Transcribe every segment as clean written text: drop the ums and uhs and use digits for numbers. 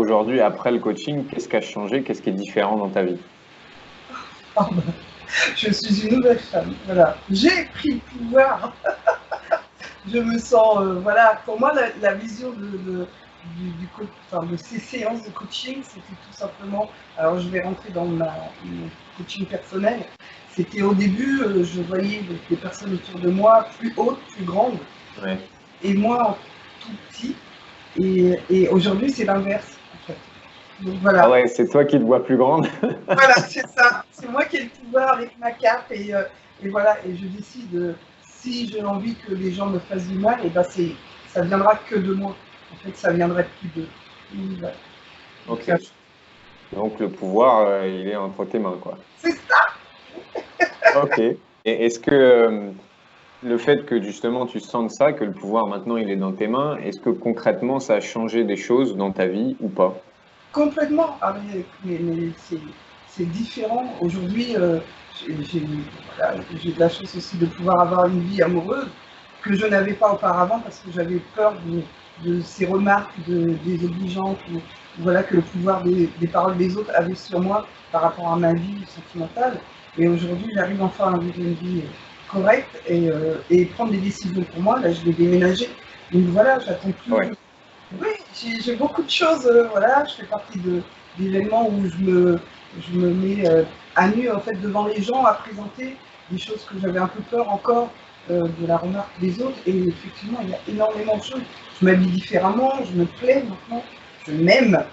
aujourd'hui, après le coaching, qu'est-ce qui a changé? Qu'est-ce qui est différent dans ta vie? Ah bah, je suis une nouvelle femme, voilà. J'ai pris le pouvoir. Je me sens, voilà, pour moi, la vision enfin, de ces séances de coaching, c'était tout simplement, alors je vais rentrer dans mon coaching personnel, c'était au début, je voyais des personnes autour de moi plus hautes, plus grandes, Ouais. et moi tout petit, et aujourd'hui c'est l'inverse, en fait. Donc Ah voilà, ouais, c'est toi qui te vois plus grande. voilà, c'est ça. C'est moi qui ai le pouvoir avec ma cape et voilà. Et je décide, si j'ai envie que les gens me fassent du mal, et ben ça viendra que de moi. En fait, ça viendrait plus d'eux. Voilà. Donc, Ok. Donc le pouvoir, il est entre tes mains, quoi. c'est ça. Ok. Et est-ce que le fait que justement tu sentes ça, que le pouvoir maintenant il est dans tes mains, est-ce que concrètement ça a changé des choses dans ta vie ou pas? Complètement. Ah, mais c'est différent. Aujourd'hui, voilà, j'ai de la chance aussi de pouvoir avoir une vie amoureuse que je n'avais pas auparavant parce que j'avais peur de ces remarques désobligeantes ou voilà, que le pouvoir des paroles des autres avait sur moi par rapport à ma vie sentimentale. Et aujourd'hui, j'arrive enfin à vivre une vie correcte et prendre des décisions pour moi. Là, je vais déménager. Donc voilà, j'attends plus. Ouais. Oui, j'ai beaucoup de choses, voilà, je fais partie d'événements où je me mets à nu en fait devant les gens à présenter des choses que j'avais un peu peur encore de la remarque des autres. Et effectivement, il y a énormément de choses. Je m'habille différemment, je me plais maintenant, je m'aime.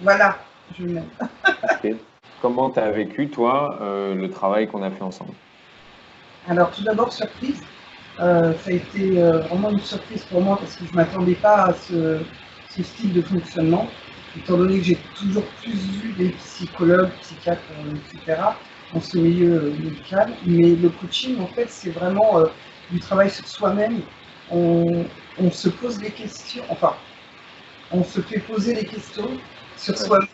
Voilà, je m'aime. Ok. Comment tu as vécu, toi, le travail qu'on a fait ensemble? Alors tout d'abord, surprise. Ça a été vraiment une surprise pour moi parce que je ne m'attendais pas à ce style de fonctionnement, étant donné que j'ai toujours plus vu des psychologues, psychiatres, etc., dans ce milieu médical. Mais le coaching, en fait, c'est vraiment du travail sur soi-même. On, on se pose des questions, enfin, on se fait poser des questions sur Ouais. soi-même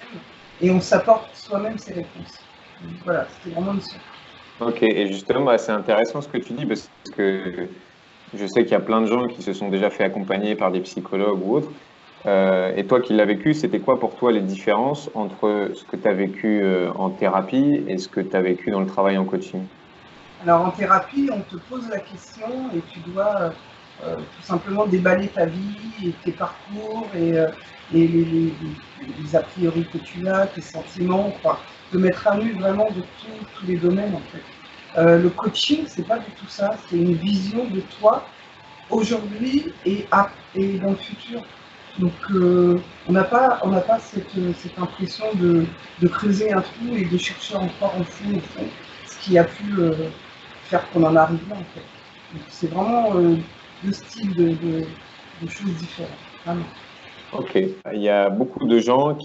et on s'apporte soi-même ses réponses. Donc, voilà, c'était vraiment une surprise. Ok. Et justement, bah, c'est intéressant ce que tu dis parce que je sais qu'il y a plein de gens qui se sont déjà fait accompagner par des psychologues ou autres. Et toi qui l'as vécu, c'était quoi pour toi les différences entre ce que tu as vécu en thérapie et ce que tu as vécu dans le travail en coaching? Alors en thérapie, on te pose la question et tu dois tout simplement déballer ta vie et tes parcours et les a priori que tu as, tes sentiments, enfin, te mettre à nu vraiment de tous les domaines en fait. Le coaching, c'est pas du tout ça, c'est une vision de toi aujourd'hui et dans le futur. Donc on n'a pas cette impression de creuser un trou et de chercher encore au fond, ce qui a pu faire qu'on en arrive là en fait. Donc c'est vraiment deux styles de choses différentes, vraiment. Ok. Il y a beaucoup de gens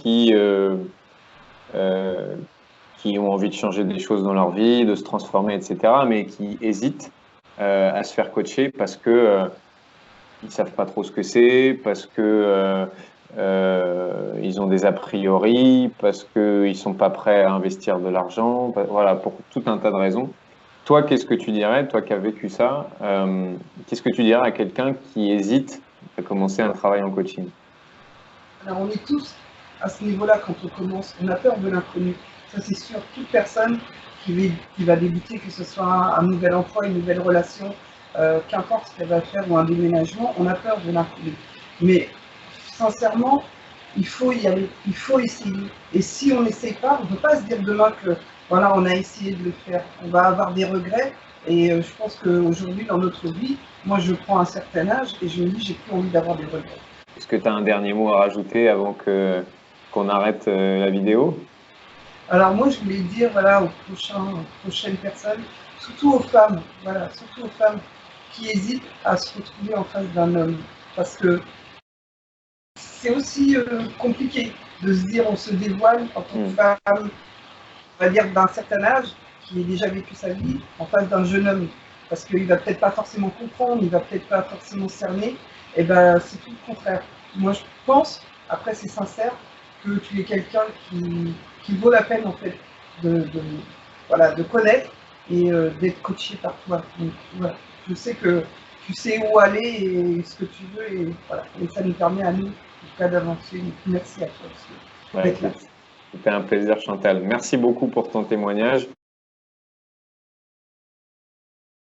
euh, qui ont envie de changer des choses dans leur vie, de se transformer, etc., mais qui hésitent à se faire coacher parce que ils savent pas trop ce que c'est, parce que ils ont des a priori, parce que ils sont pas prêts à investir de l'argent, voilà, pour tout un tas de raisons. Toi, qu'est-ce que tu dirais, toi qui as vécu ça, qu'est-ce que tu dirais à quelqu'un qui hésite à commencer un travail en coaching? Alors on est tous à ce niveau-là quand on commence, on a peur de l'inconnu. Ça c'est sûr, toute personne qui va débuter, que ce soit un nouvel emploi, une nouvelle relation, qu'importe ce qu'elle va faire ou un déménagement, on a peur de l'inconnu. Mais sincèrement, il faut y aller, il faut essayer. Et si on n'essaye pas, on ne peut pas se dire demain que voilà, on a essayé de le faire. On va avoir des regrets. Et je pense qu'aujourd'hui, dans notre vie, moi je prends un certain âge et je me dis j'ai plus envie d'avoir des regrets. Est-ce que tu as un dernier mot à rajouter avant que qu'on arrête la vidéo? Alors moi, je voulais dire voilà, aux prochaines personnes, surtout aux femmes, voilà, surtout aux femmes qui hésitent à se retrouver en face d'un homme. Parce que c'est aussi compliqué de se dire on se dévoile en tant que Hmm. femme, on va dire d'un certain âge, qui a déjà vécu sa vie, en face d'un jeune homme. Parce qu'il va peut-être pas forcément comprendre, il va peut-être pas forcément cerner. Et ben c'est tout le contraire. Moi je pense, après c'est sincère, que tu es quelqu'un qui vaut la peine en fait de voilà, de connaître et d'être coaché par toi. Donc voilà, je sais que tu sais où aller et ce que tu veux et voilà. Et ça nous permet à nous, en tout cas, d'avancer. Donc, merci à toi aussi. Ouais, écoute, c'était un plaisir, Chantal. Merci beaucoup pour ton témoignage.